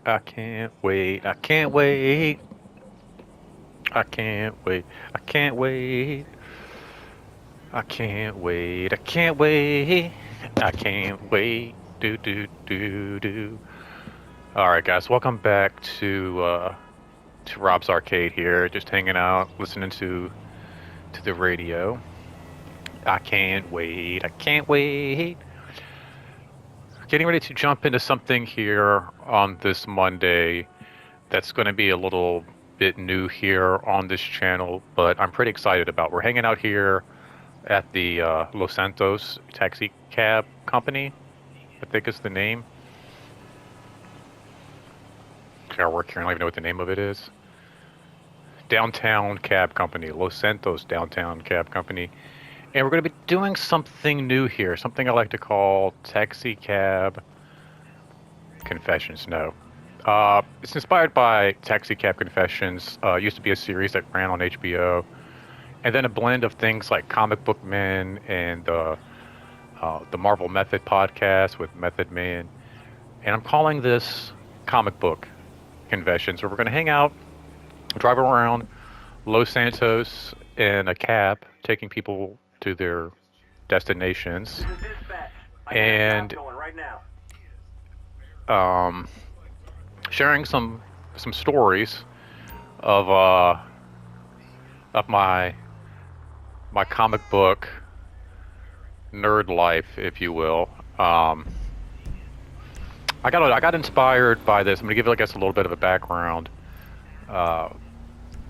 I can't wait. I can't wait. I can't wait. I can't wait. I can't wait. I can't wait. I can't wait. Do do do do. All right, guys. Welcome back to Rob's Arcade here. Just hanging out, listening to the radio. I can't wait. I can't wait. Getting ready to jump into something here on this Monday that's going to be a little bit new here on this channel, but I'm pretty excited about. We're hanging out here at the Los Santos Taxi Cab Company, I think is the name. I work here, I don't even know what the name of it is. Downtown Cab Company, Los Santos Downtown Cab Company. And we're going to be doing something new here, something I like to call Taxi Cab Confessions. No. It's inspired by Taxi Cab Confessions. It used to be a series that ran on HBO. And then a blend of things like Comic Book Men and the Marvel Method podcast with Method Man. And I'm calling this Comic Book Confessions, where we're going to hang out, drive around Los Santos in a cab, taking people to their destinations, and um, sharing some stories of my comic book nerd life, if you will. I got inspired by this. I'm gonna give you, I guess, a little bit of a background uh,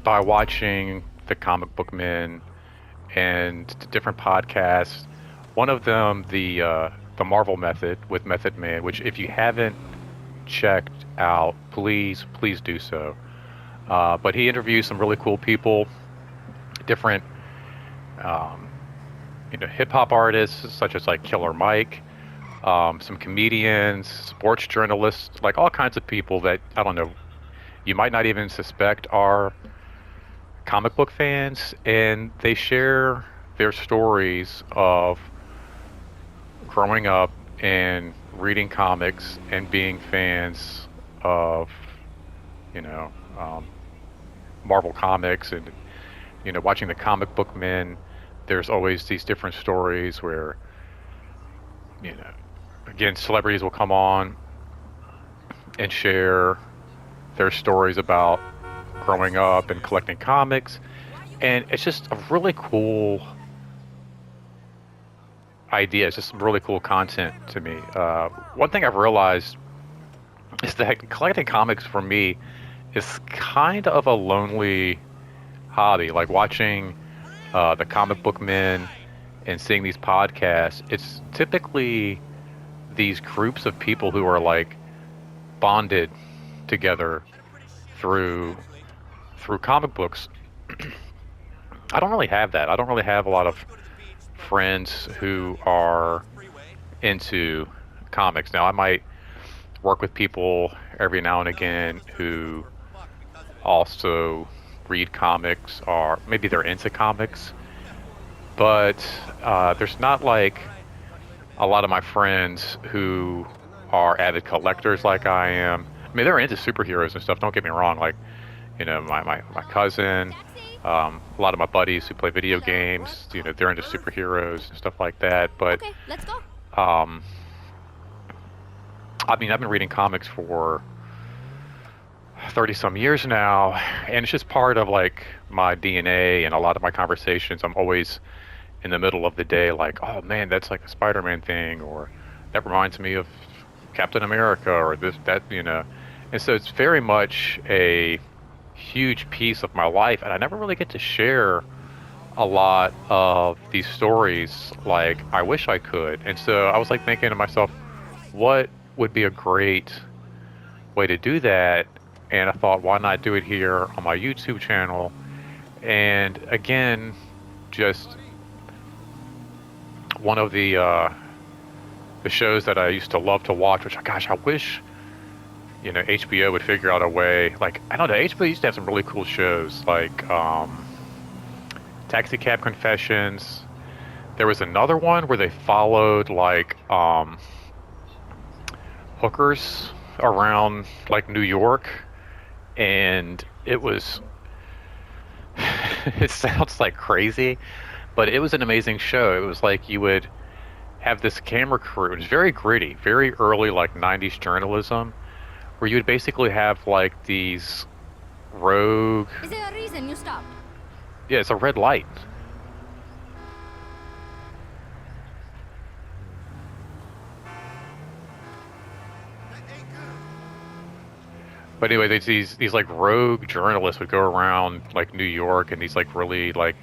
by watching the Comic Book Men and the different podcasts. One of them, the Marvel Method with Method Man, which if you haven't checked out, please do so. But he interviews some really cool people, different um, hip hop artists such as like Killer Mike, some comedians, sports journalists, like all kinds of people that I don't know you might not even suspect are comic book fans, and they share their stories of growing up and reading comics and being fans of you know um, Marvel comics and watching the Comic Book Men. There's always these different stories where you know again celebrities will come on and share their stories about growing up and collecting comics, and it's just a really cool idea. It's just some really cool content to me. One thing I've realized is that collecting comics for me is kind of a lonely hobby. Like watching the Comic Book Men and seeing these podcasts, it's typically these groups of people who are like bonded together through comic books. I don't really have that. I don't really have a lot of friends who are into comics. Now, I might work with people every now and again who also read comics, or maybe they're into comics, but there's not like a lot of my friends who are avid collectors like I am. I mean, they're into superheroes and stuff, don't get me wrong. Like, my cousin, a lot of my buddies who play video games, they're into superheroes and stuff like that. But um, I mean, I've been reading comics for 30 some years now, and it's just part of like my DNA and a lot of my conversations. I'm always in the middle of the day, like, oh man, that's like a Spider-Man thing, or that reminds me of Captain America, or this, that. And so it's very much a huge piece of my life, and I never really get to share a lot of these stories like I wish I could. And so I was like thinking to myself, what would be a great way to do that? And I thought, why not do it here on my YouTube channel? And again, just one of the shows that I used to love to watch, which gosh, I wish HBO would figure out a way. Like, I don't know, HBO used to have some really cool shows, like Taxi Cab Confessions. There was another one where they followed like hookers around like New York, and it was it sounds like crazy, but it was an amazing show. It was like you would have this camera crew. It was very gritty, very early like 90s journalism, where you would basically have like these rogue. Is there a reason you stopped? Yeah, it's a red light. But anyway, these like rogue journalists would go around like New York and these like really like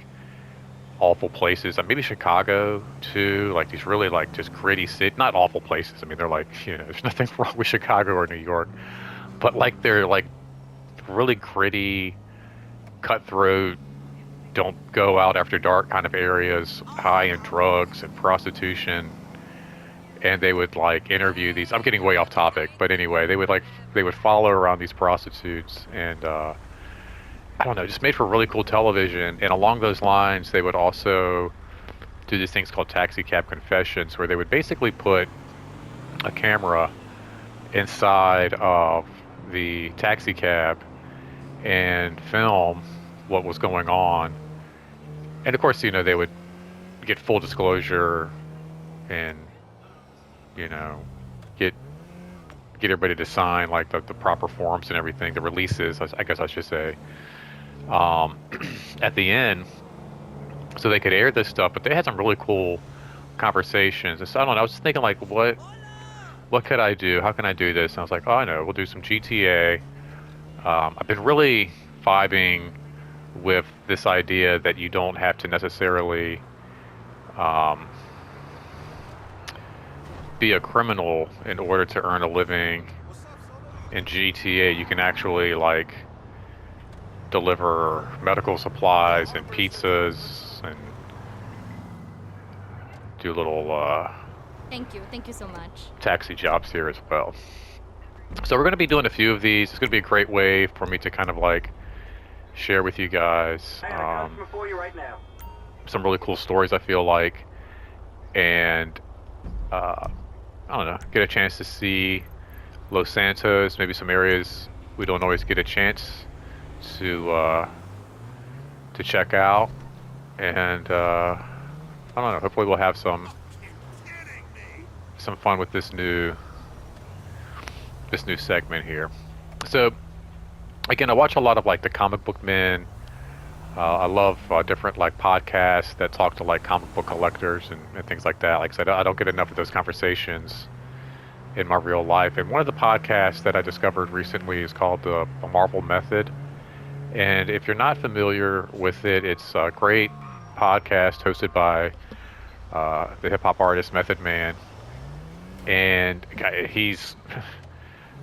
awful places. Maybe Chicago too. Like these really like just gritty city, not awful places. I mean, they're like there's nothing wrong with Chicago or New York, but like they're like really gritty, cutthroat, don't go out after dark kind of areas, high in drugs and prostitution. And they would like interview these. I'm getting way off topic, but anyway, they would follow around these prostitutes, and I don't know, just made for really cool television. And along those lines, they would also do these things called taxi cab confessions, where they would basically put a camera inside of the taxi cab and film what was going on. And of course, they would get full disclosure and get everybody to sign like the proper forms and everything, the releases, I guess I should say, at the end, so they could air this stuff. But they had some really cool conversations. And so I don't know. I was thinking like, what could I do? How can I do this? And I was like, oh, I know. We'll do some GTA. I've been really vibing with this idea that you don't have to necessarily be a criminal in order to earn a living in GTA. You can actually like deliver medical supplies and pizzas and do little Thank you so much. taxi jobs here as well. So we're going to be doing a few of these. It's going to be a great way for me to kind of like share with you guys some really cool stories, I feel like, and I don't know, get a chance to see Los Santos, maybe some areas we don't always get a chance to check out, and I don't know, hopefully we'll have some fun with this new segment here. So again, I watch a lot of like the comic book men. I love different like podcasts that talk to like comic book collectors and things like that. Like I said, I don't get enough of those conversations in my real life. And one of the podcasts that I discovered recently is called the Marvel Method. And if you're not familiar with it, it's a great podcast hosted by the hip hop artist Method Man. And he's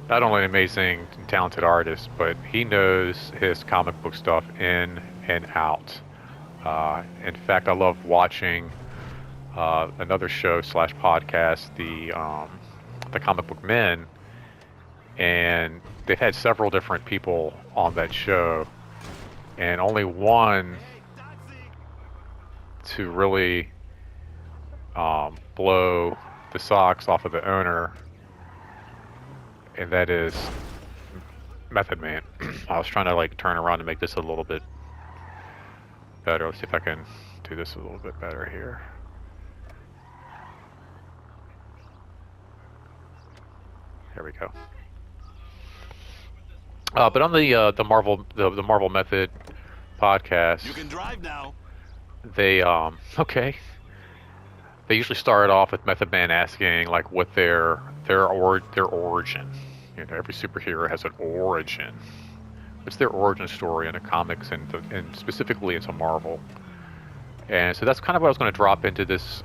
not only an amazing and talented artist, but he knows his comic book stuff in and out. In fact, I love watching another show / podcast, the Comic Book Men, and they've had several different people on that show, and only one to really blow the socks off of the owner, and that is Method Man. I was trying to like turn around to make this a little bit better. Let's see if I can do this a little bit better here. There we go. But on the Marvel Method podcast, you can drive now. They okay. They usually start off with Method Man asking like what their origin. Every superhero has an origin. What's their origin story in the comics and specifically into Marvel? And so that's kind of what I was going to drop into this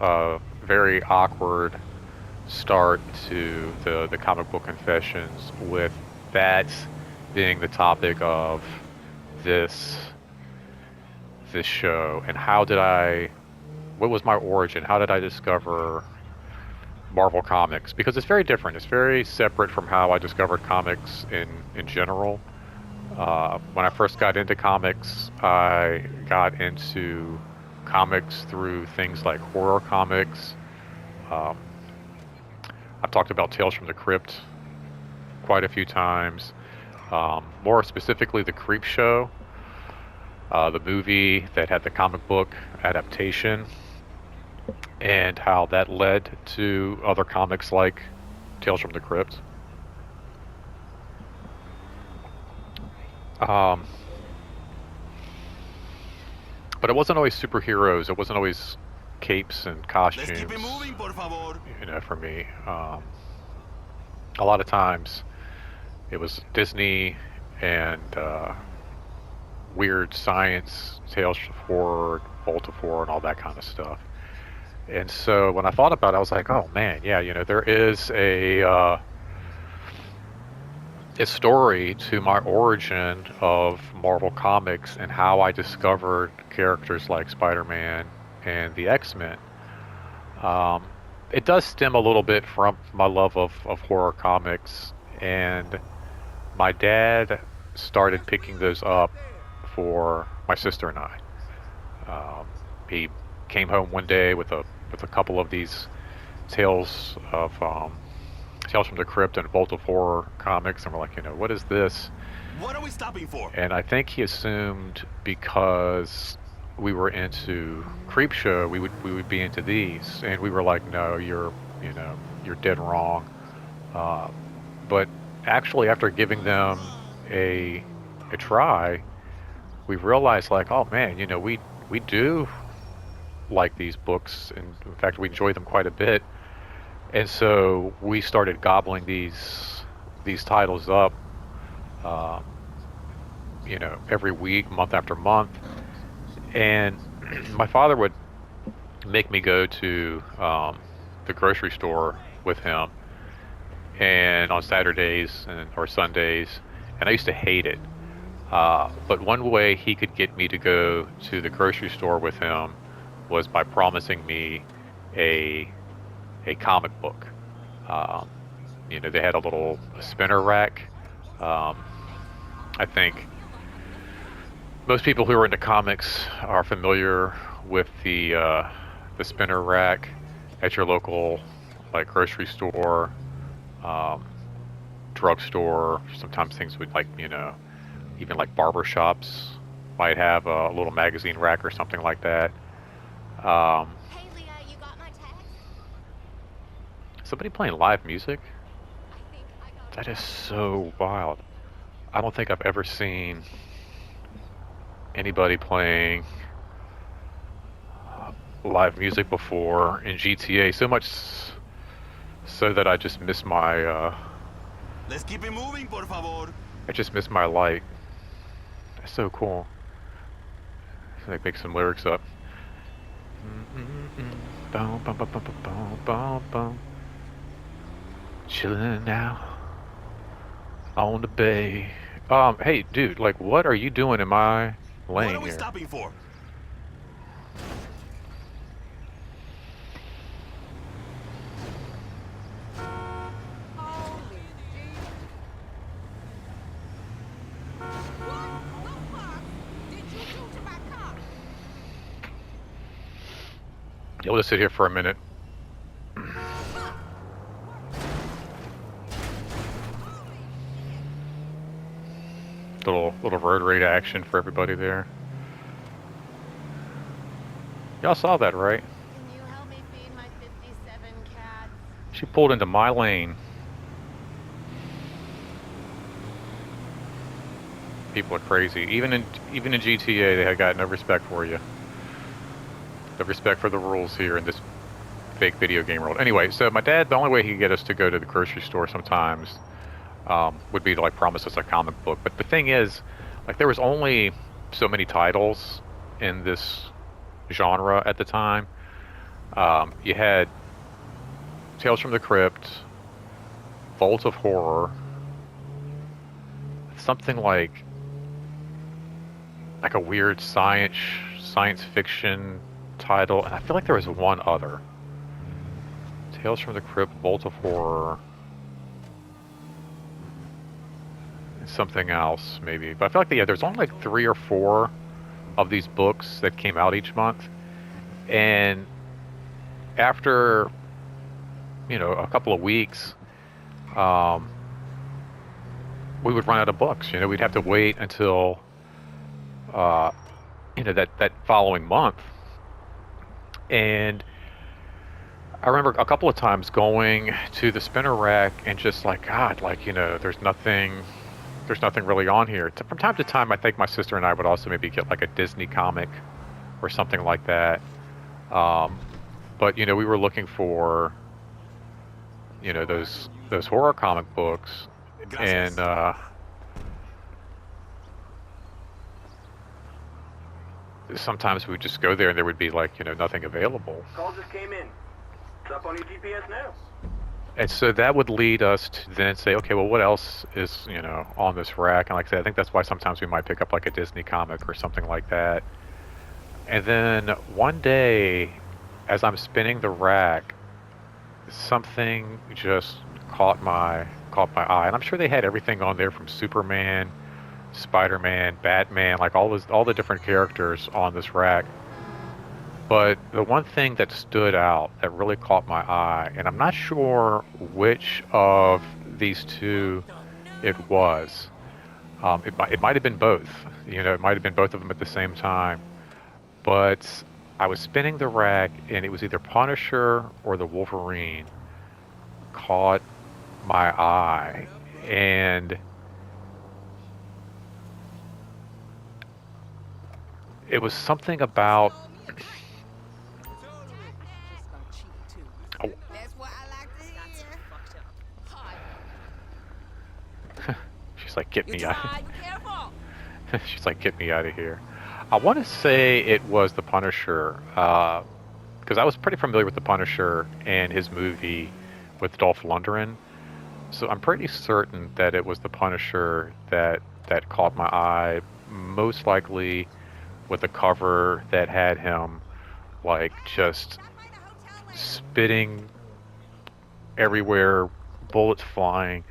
very awkward start to the comic book confessions, with that being the topic of this show. And what was my origin? How did I discover Marvel Comics? Because it's very different. It's very separate from how I discovered comics in general. When I first got into comics, I got into comics through things like horror comics. I've talked about Tales from the Crypt quite a few times. More specifically, the Creep Show, the movie that had the comic book adaptation, and how that led to other comics like Tales from the Crypt. Um, but it wasn't always superheroes. It wasn't always capes and Let's keep it costumes. moving, por favor. For me, a lot of times it was Disney and weird science, Tales of Horror, Voltifor, and all that kind of stuff. And so when I thought about it, I was like, oh man, yeah, there is a story to my origin of Marvel Comics and how I discovered characters like Spider-Man and the X-Men. Um, it does stem a little bit from my love of horror comics, and my dad started picking those up for my sister and I. He came home one day with a couple of these tales of Tales from the Crypt and Vault of Horror comics, and we're like, what is this? What are we stopping for? And I think he assumed because we were into Creepshow, we would be into these, and we were like, no, you're dead wrong. But actually, after giving them a try, we realized like, oh man, we do like these books, and in fact, we enjoy them quite a bit. And so we started gobbling these titles up, um, every week, month after month. And my father would make me go to the grocery store with him, and on Saturdays or Sundays, and I used to hate it. But one way he could get me to go to the grocery store with him was by promising me a comic book. They had a little spinner rack. I think most people who are into comics are familiar with the spinner rack at your local like grocery store, drugstore. Sometimes things would even like barber shops might have a little magazine rack or something like that. Hey, Leah, you got my text? Somebody playing live music? I think I got That is so wild. I don't think I've ever seen anybody playing live music before in GTA. So much so that I just miss my Let's keep it moving, por favor. I just miss my light. That's so cool. Like make some lyrics up. Bum, bum, bum, bum, bum, bum, bum, bum. Chilling now on the bay. Hey, dude, like, what are you doing in my What lane are we here? stopping for? Holy Jesus. What the fuck did you do to my car? Yeah, we'll just sit here for a minute. Little road rage action for everybody there. Y'all saw that, right? Can you help me feed my 57 cats? She pulled into my lane. People are crazy. Even in GTA, they had got no respect for you. No respect for the rules here in this fake video game world. Anyway, so my dad, the only way he could get us to go to the grocery store sometimes would be to like promise us a comic book. But the thing is, like, there was only so many titles in this genre at the time. You had Tales from the Crypt, Vault of Horror, something like a weird science fiction title, and I feel like there was one other. Tales from the Crypt, Vault of Horror, and something else maybe. But I feel like there's only like 3 or 4 of these books that came out each month, and after a couple of weeks, we would run out of books. You know, we'd have to wait until uh, that following month. And I remember a couple of times going to the spinner rack and just like, God, like, there's nothing really on here. From time to time, I think my sister and I would also maybe get like a Disney comic or something like that. Um, but we were looking for those horror comic books, and Gracias. sometimes we would just go there and there would be like nothing available. Call just came in. It's up on your GPS now. And so that would lead us to then say, okay, well, what else is on this rack? And like I said, I think that's why sometimes we might pick up like a Disney comic or something like that. And then one day, as I'm spinning the rack, something just caught my eye, and I'm sure they had everything on there from Superman, Spider-Man, Batman, like all the different characters on this rack. But the one thing that stood out that really caught my eye, and I'm not sure which of these two it was. It might have been both. It might have been both of them at the same time. But I was spinning the rack, and it was either Punisher or the Wolverine caught my eye, and it was something about. Oh, That's what I like to hear. she's like, get You me out. try, be careful. She's like, get me out of here. I want to say it was the Punisher, because I was pretty familiar with the Punisher and his movie with Dolph Lundgren. So I'm pretty certain that it was the Punisher that caught my eye, most likely with a cover that had him like just spitting everywhere, bullets flying,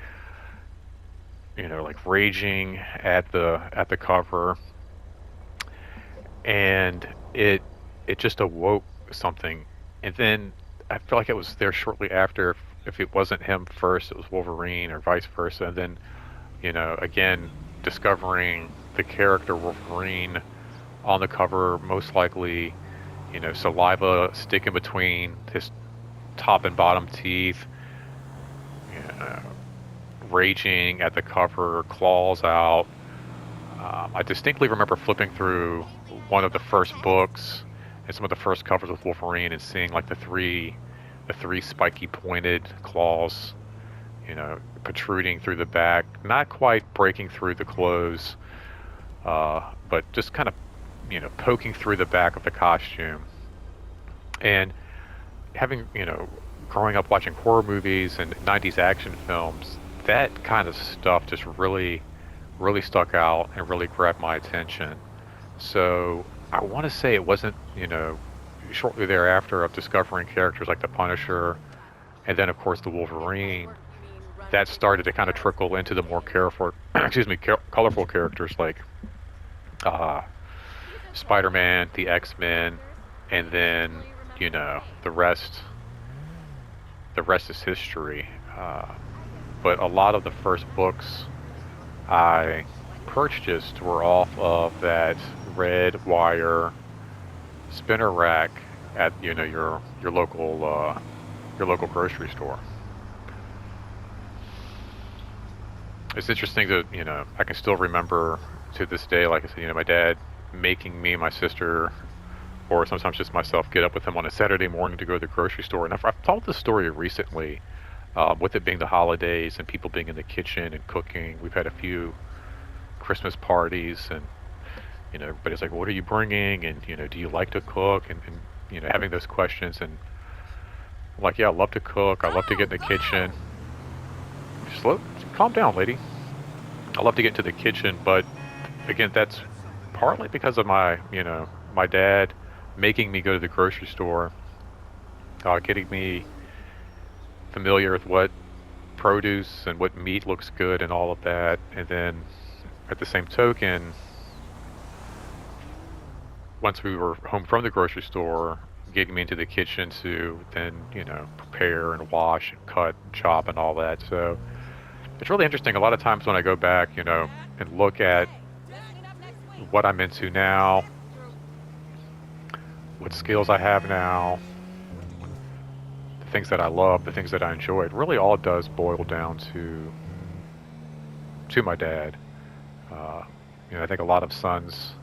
like raging at the cover, and it just awoke something. And then I feel like it was there shortly after. If it wasn't him first, it was Wolverine or vice versa. And then, again, discovering the character Wolverine on the cover, most likely, saliva sticking between his top and bottom teeth, raging at the cover, claws out. I distinctly remember flipping through one of the first books and some of the first covers with Wolverine and seeing like the three spiky pointed claws, protruding through the back, not quite breaking through the clothes, but just kind of, poking through the back of the costume. And having, growing up watching horror movies and 90s action films, that kind of stuff just really, really stuck out and really grabbed my attention. So I want to say it wasn't, shortly thereafter of discovering characters like the Punisher and then of course the Wolverine, that started to kind of trickle into the more careful, colorful characters like Spider-Man, the X-Men, and then the rest is history. But a lot of the first books I purchased were off of that red wire spinner rack at your local grocery store. It's interesting that I can still remember to this day, like I said, my dad making me and my sister, or sometimes just myself, get up with him on a Saturday morning to go to the grocery store. And I've told this story recently, with it being the holidays and people being in the kitchen and cooking. We've had a few Christmas parties, and everybody's like, what are you bringing? And, do you like to cook? And having those questions. And I'm like, yeah, I love to cook. I love to get in the kitchen. Calm down, lady. I love to get into the kitchen, but again, that's partly because of my dad making me go to the grocery store, getting me familiar with what produce and what meat looks good and all of that. And then at the same token, once we were home from the grocery store, getting me into the kitchen to then, prepare and wash and cut and chop and all that. So it's really interesting. A lot of times when I go back, and look at what I'm into now, what skills I have now, the things that I love, the things that I enjoy, it really all does boil down to my dad. Uh, I think a lot of sons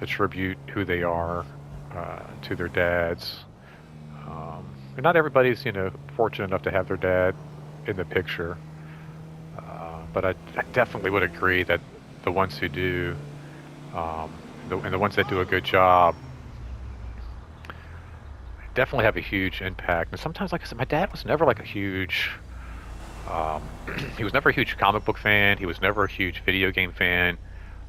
attribute who they are to their dads. And not everybody's, fortunate enough to have their dad in the picture. But I definitely would agree that the ones who do, and the ones that do a good job, definitely have a huge impact. And sometimes, like I said, my dad was never like a huge, um, he was never a huge comic book fan. He was never a huge video game fan.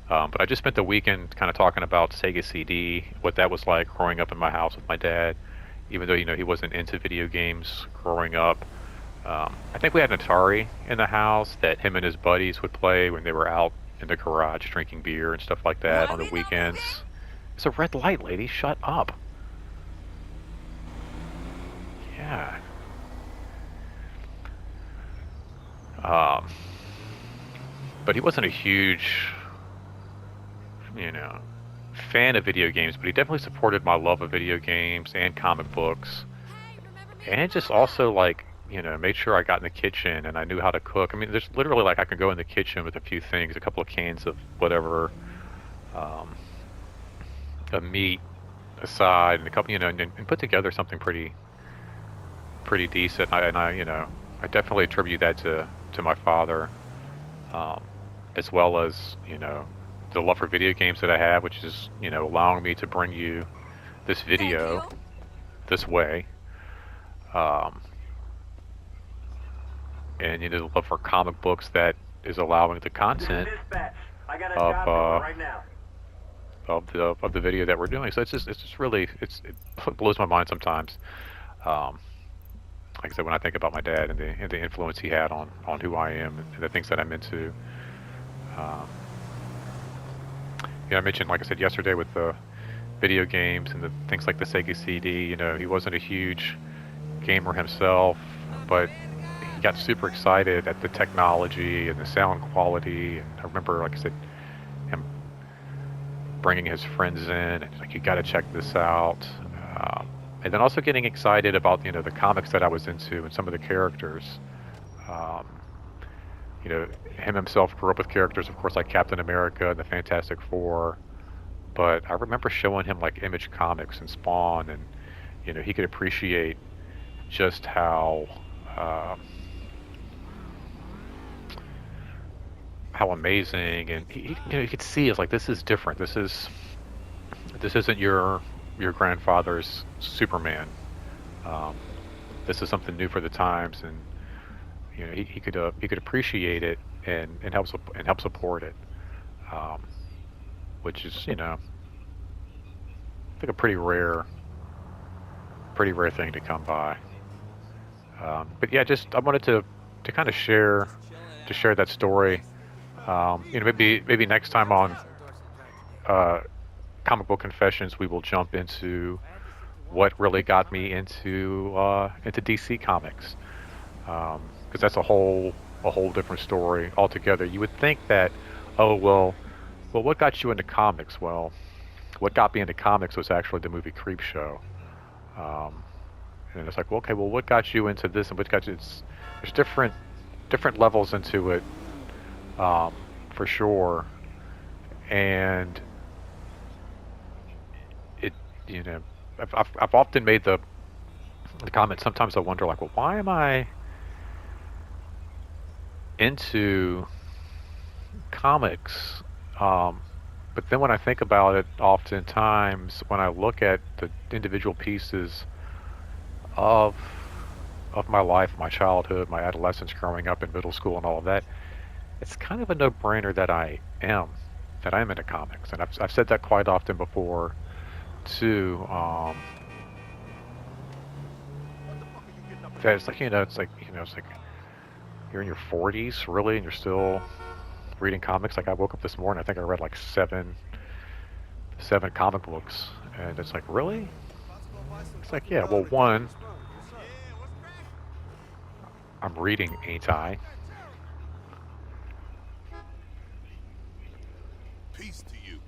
But I just spent the weekend kind of talking about Sega CD, what that was like growing up in my house with my dad, even though, he wasn't into video games growing up. I think we had an Atari in the house that him and his buddies would play when they were out in the garage drinking beer and stuff like that on the weekends. It's a red light, lady. Shut up. Yeah. Um, but he wasn't a huge, fan of video games, but he definitely supported my love of video games and comic books. And just also, like, made sure I got in the kitchen and I knew how to cook. I mean, there's literally, like, I could go in the kitchen with a few things, a couple of cans of whatever, um, a meat aside, and a couple, and put together something pretty decent. I definitely attribute that to my father, um, as well as, the love for video games that I have, which is, allowing me to bring you this video this way. Um, and, the love for comic books that is allowing the content Dispatch. I got a of job going right now. of the video that we're doing. So it's just really it blows my mind sometimes. Um, like I said, when I think about my dad and the influence he had on who I am and the things that I'm into. Um, I mentioned, like I said yesterday, with the video games and the things like the Sega CD. He wasn't a huge gamer himself, but he got super excited at the technology and the sound quality. And I remember, like I said, him bringing his friends in and like, you got to check this out. And then also getting excited about, the comics that I was into and some of the characters. Um, him himself grew up with characters, of course, like Captain America and the Fantastic Four. But I remember showing him like Image Comics and Spawn, and he could appreciate just how amazing, and he could see it's like, this is different. This isn't your grandfather's Superman. Um, this is something new for the times, and he could appreciate it and help support it, which is I think a pretty rare thing to come by. But yeah, just I wanted to kind of share that story. Maybe next time on Comic Book Confessions, we will jump into what really got me into DC Comics. Because that's a whole different story altogether. You would think that, oh well, what got you into comics? Well, what got me into comics was actually the movie Creepshow. And it's like, well, okay, well, what got you into this, and what got you? There's different levels into it, for sure. And it, I've often made the comment. Sometimes I wonder, like, well, why am I into comics? But then when I think about it, oftentimes when I look at the individual pieces of my life, my childhood, my adolescence, growing up in middle school, and all of that, it's kind of a no-brainer that I am into comics, and I've said that quite often before, too. That it's like it's like you're in your 40s, really, and you're still reading comics. Like, I woke up this morning, I think I read like seven comic books, and it's like, really? It's like, yeah, well, one, I'm reading, ain't I? Peace to you.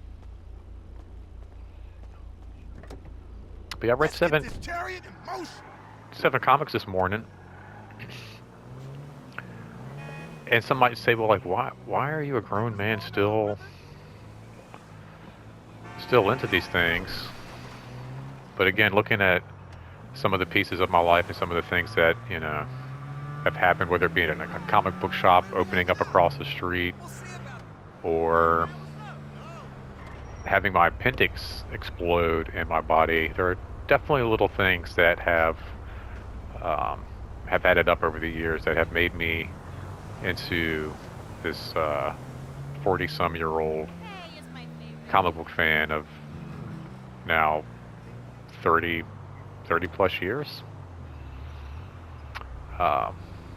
But yeah, I read Let's get seven this chariot in motion. comics this morning, and some might say, well, like, why are you a grown man still into these things? But again, looking at some of the pieces of my life and some of the things that have happened, whether it be in a comic book shop opening up across the street, or having my appendix explode in my body, there are definitely little things that have added up over the years that have made me into this 40-some-year-old Hey, it's my favorite. comic book fan of now 30 plus years.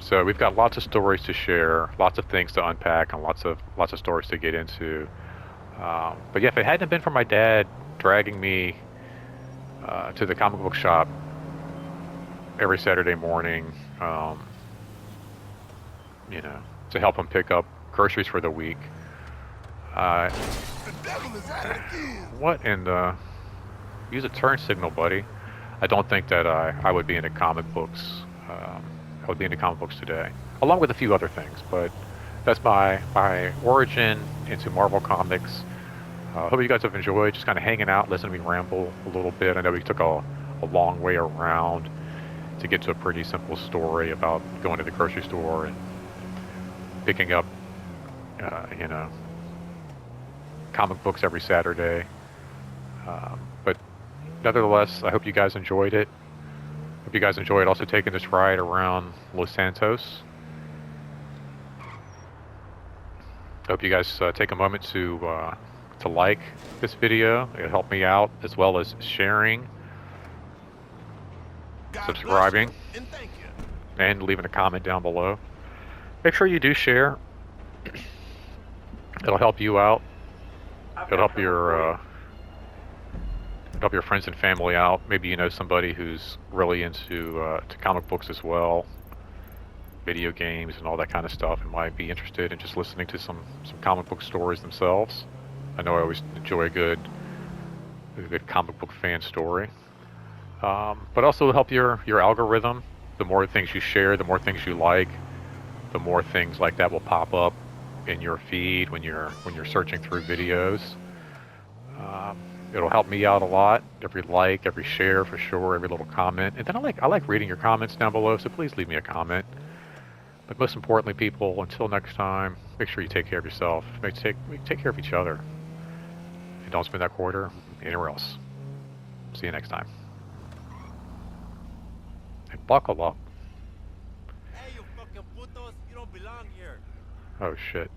So we've got lots of stories to share, lots of things to unpack, and lots of stories to get into. But yeah, if it hadn't been for my dad dragging me to the comic book shop every Saturday morning, to help him pick up groceries for the week, The devil is at it again. what in the... Use a turn signal, buddy. I don't think that I would be into comic books. I would be into comic books today, along with a few other things. But that's my origin into Marvel Comics. Hope you guys have enjoyed just kind of hanging out, listening to me ramble a little bit. I know we took a long way around to get to a pretty simple story about going to the grocery store and picking up, comic books every Saturday. But nevertheless, I hope you guys enjoyed it. Hope you guys enjoyed also taking this ride around Los Santos. Hope you guys take a moment to like this video. It'll help me out, as well as sharing, God subscribing, bless you, and thank you. and leaving a comment down below. Make sure you do share. It'll help you out. It'll help your friends and family out. Maybe you know somebody who's really into to comic books as well, video games and all that kind of stuff, and might be interested in just listening to some comic book stories themselves. I know I always enjoy a good comic book fan story. But also help your algorithm. The more things you share, the more things you like, the more things like that will pop up in your feed when you're searching through videos. It'll help me out a lot. Every like, every share for sure, every little comment. And then I like reading your comments down below, so please leave me a comment. But most importantly, people, until next time, make sure you take care of yourself. Take care of each other. And don't spend that quarter anywhere else. See you next time. And buckle up. Hey, you fucking putos, you don't belong here. Oh shit.